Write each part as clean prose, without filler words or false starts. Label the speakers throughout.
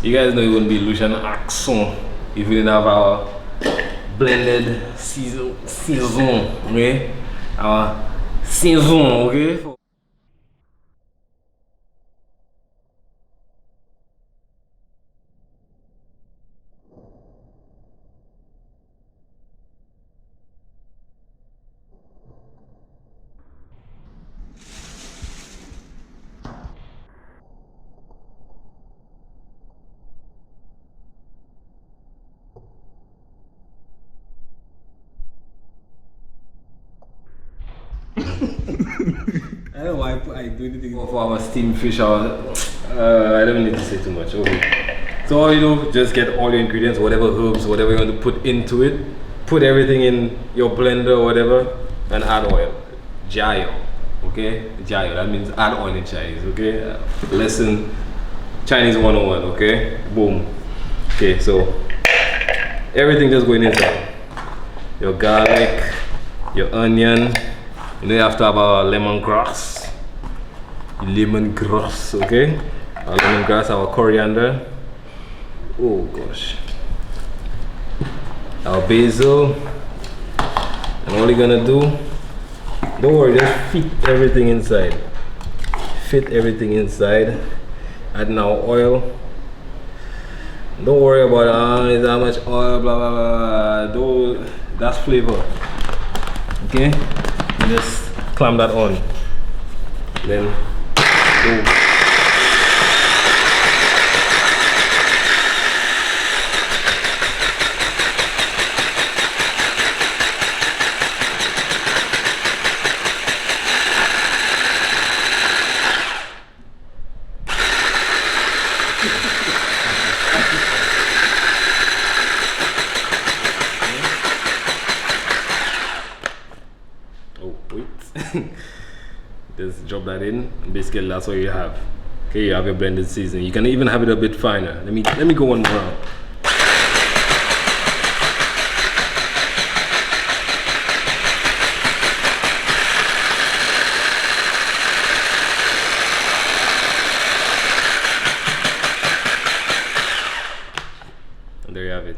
Speaker 1: You guys know it wouldn't be Lucian accent if we didn't have our blended season, okay? Our season, okay? I don't know why I do anything for our steamed fish. I don't need to say too much. Okay. So all you do, just get all your ingredients, whatever herbs, whatever you want to put into it. Put everything in your blender or whatever, and add oil. Jayo. Okay? Jayo. That means add oil in Chinese. Okay? Lesson Chinese 101. Okay? Boom. Okay, so everything just going inside. Your garlic, your onion. You know you have to have our lemongrass. Lemongrass, okay? Our lemongrass, our coriander. Oh gosh. Our basil. And all you're gonna do, don't worry, just fit everything inside. Fit everything inside. Add now oil. Don't worry about is how much oil, blah blah blah. That's flavor. Okay? Just clamp that on. Then boom. Just drop that in. Basically, that's what you have. Okay, you have your blended seasoning. You can even have it a bit finer. Let me go one more round. And there you have it.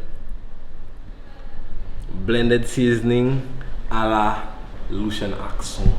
Speaker 1: Blended seasoning a la Lucian accent.